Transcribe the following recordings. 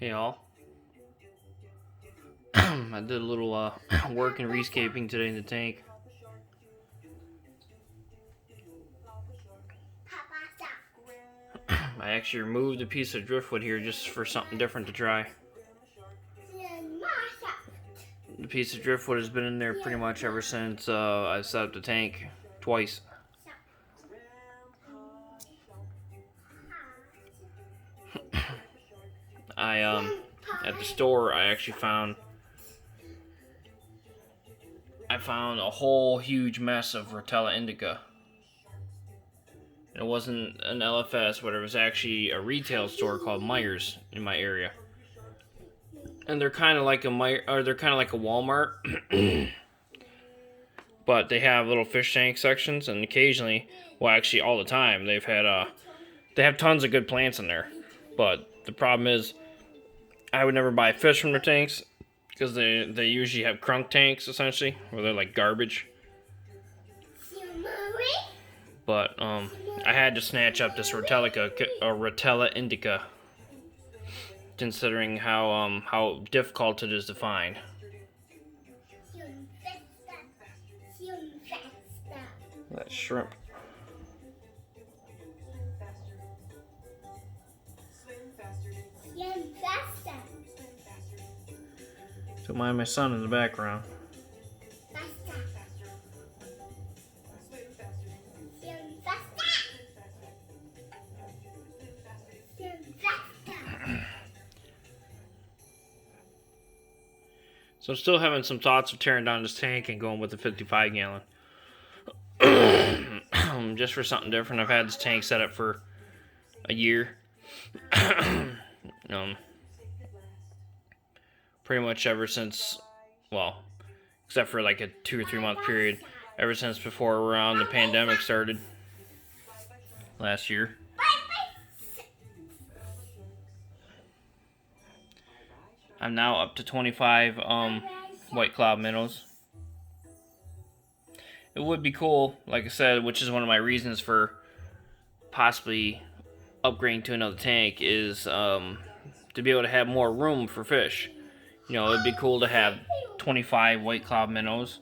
Hey all. I did a little work and rescaping today in the tank. I actually removed a piece of driftwood here just for something different to try. The piece of driftwood has been in there pretty much ever since I set up the tank twice. At the store I actually found a whole huge mess of Rotella indica. It wasn't an LFS, but it was actually a retail store called Myers in my area. And they're kind of like a Walmart, but they have little fish tank sections, and occasionally, well, actually all the time, they have tons of good plants in there. But the problem is, I would never buy fish from their tanks because they usually have crunk tanks essentially, where they're like garbage. But I had to snatch up this Rotella indica, considering how difficult it is to find. That shrimp. Don't mind my son in the background. So I'm still having some thoughts of tearing down this tank and going with the 55 gallon. Just for something different. I've had this tank set up for a year. Pretty much ever since, well, except for like a 2 or 3 month period, ever since before around the pandemic started last year. I'm now up to 25 white cloud minnows. It would be cool, like I said, which is one of my reasons for possibly upgrading to another tank, is to be able to have more room for fish. You know, it'd be cool to have 25 white cloud minnows,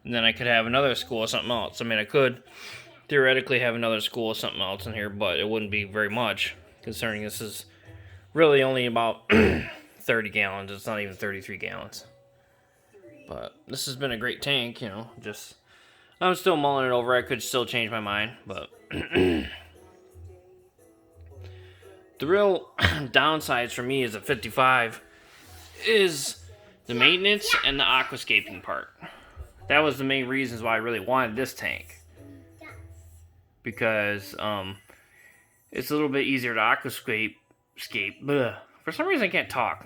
and then I could have another school of something else. I mean, I could theoretically have another school of something else in here, but it wouldn't be very much, considering this is really only about 30 gallons. It's not even 33 gallons. But this has been a great tank, you know, just... I'm still mulling it over. I could still change my mind, but... The real downsides for me as a 55 is the maintenance and the aquascaping part. That was the main reasons why I really wanted this tank. Because it's a little bit easier to aquascape. For some reason I can't talk.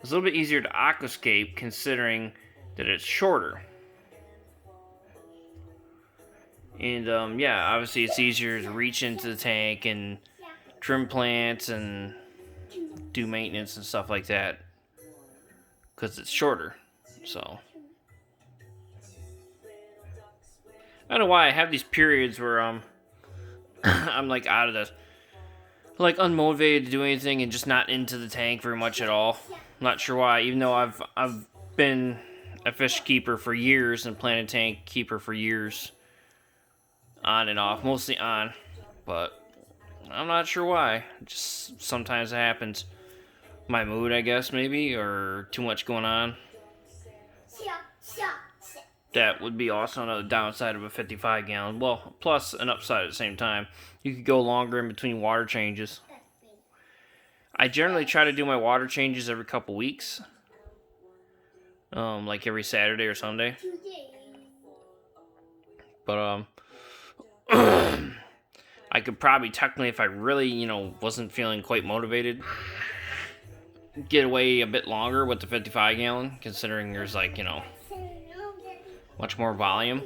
It's a little bit easier to aquascape considering that it's shorter. And yeah, obviously it's easier to reach into the tank and trim plants and do maintenance and stuff like that because it's shorter. So I don't know why I have these periods where I'm like out of the, like, unmotivated to do anything and just not into the tank very much at all. I'm not sure why, even though I've been a fish keeper for years and planted tank keeper for years, on and off, mostly on, but I'm not sure why. Just sometimes it happens. My mood, I guess, maybe, or too much going on. That would be also another downside of a 55 gallon. Well, plus an upside at the same time. You could go longer in between water changes. I generally try to do my water changes every couple weeks. Like every Saturday or Sunday. But, I could probably technically, if I really, wasn't feeling quite motivated, get away a bit longer with the 55 gallon, considering there's like, much more volume.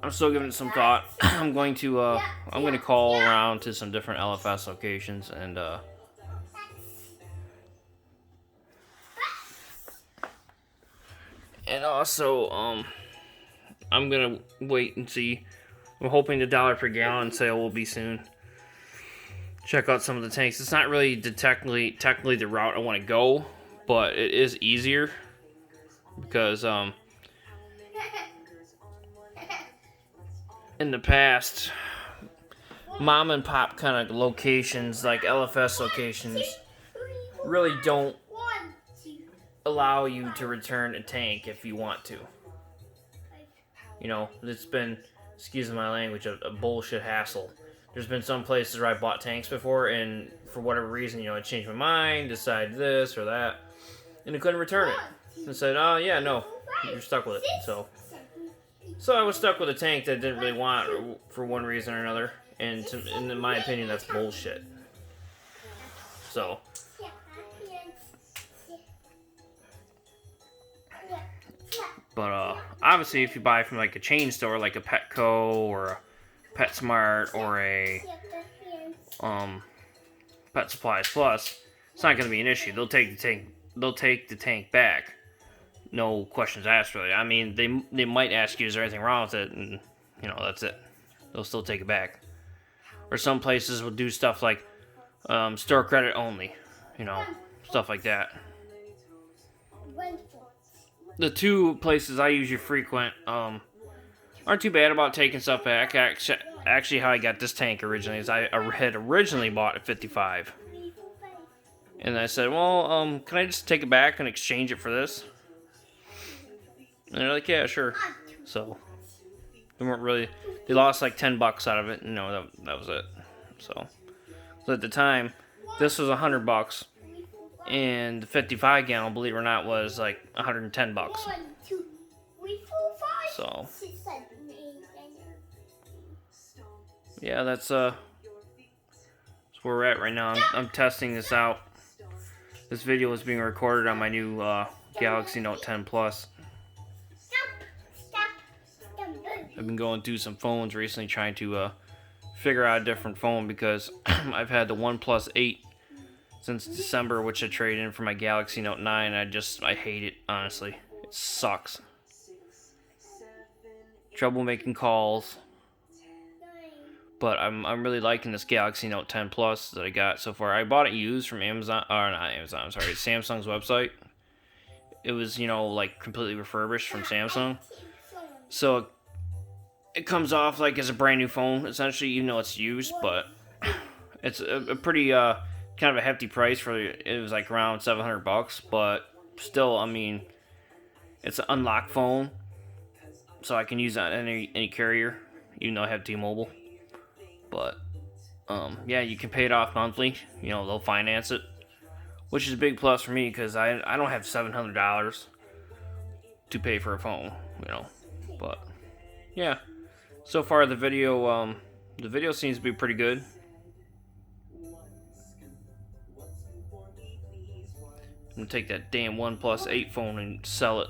I'm still giving it some thought. I'm going to call around to some different LFS locations and also, I'm gonna wait and see. I'm hoping the $1 per gallon sale will be soon. check out some of the tanks. It's not really technically the route I want to go, but it is easier because in the past, mom and pop kind of locations, like LFS locations, really don't allow you to return a tank if you want to. You know, it's been, excuse my language, a bullshit hassle. There's been some places where I bought tanks before, and for whatever reason, you know, I changed my mind, decided this or that, and I couldn't return it. And said, oh yeah, no, you're stuck with it. So I was stuck with a tank that I didn't really want for one reason or another, and in my opinion, that's bullshit. So, but obviously, if you buy from like a chain store, like a Petco or a PetSmart or a Pet Supplies Plus, it's not going to be an issue. They'll take the tank. They'll take the tank back. No questions asked, really. I mean, they might ask you, is there anything wrong with it? And, you know, that's it. They'll still take it back. Or some places will do stuff like store credit only. You know, stuff like that. The two places I usually frequent aren't too bad about taking stuff back. Actually, how I got this tank originally is I had originally bought a 55. And I said, well, can I just take it back and exchange it for this? And they're like, yeah, sure. So, they lost like $10 out of it. And no, that was it. So at the time, this was $100. And the 55 gallon, believe it or not, was like $110. So, yeah, that's where we're at right now. I'm testing this out. This video is being recorded on my new Galaxy Note 10 Plus. I've been going through some phones recently trying to figure out a different phone because I've had the OnePlus 8 since December, which I traded in for my Galaxy Note 9. I hate it, honestly. It sucks. Trouble making calls. But I'm really liking this Galaxy Note 10 Plus that I got so far. I bought it used from Amazon, or not Amazon, I'm sorry, Samsung's website. It was, you know, like completely refurbished from Samsung. So it comes off like as a brand new phone, essentially, even though it's used, but it's a pretty kind of a hefty price for it. Was like around $700, but still, I mean, it's an unlocked phone, so I can use it on any carrier, even though I have T-Mobile. But yeah, you can pay it off monthly. You know, they'll finance it, which is a big plus for me because I don't have $700 to pay for a phone. You know, but yeah. So far, the video seems to be pretty good. I'm gonna take that damn OnePlus 8 phone and sell it.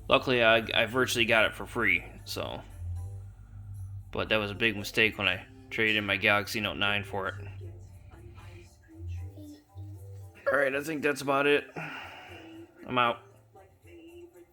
Luckily, I virtually got it for free, so. But that was a big mistake when I traded in my Galaxy Note 9 for it. Alright, I think that's about it. I'm out.